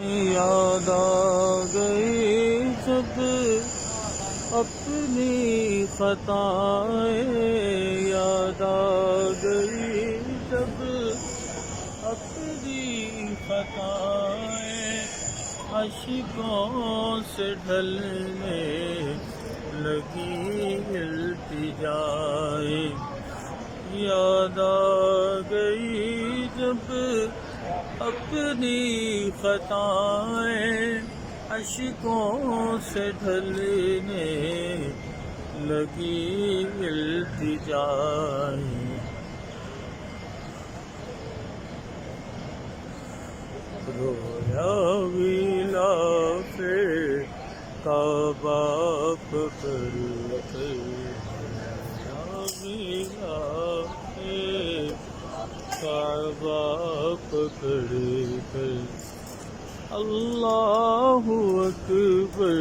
یاد آ گئی جب اپنی خطائیں، یاد آ گئی جب اپنی خطائیں، اشکوں سے ڈھلنے لگی التجائیں، یاد آ گئی جب اپنی خطائیں، اشکوں سے ڈھلنے لگی التجائیں، رویا ویلا پہ کعبہ پکڑ کر، رویا ویلا پہ کعبہ پکڑ کر، اللہ اکبر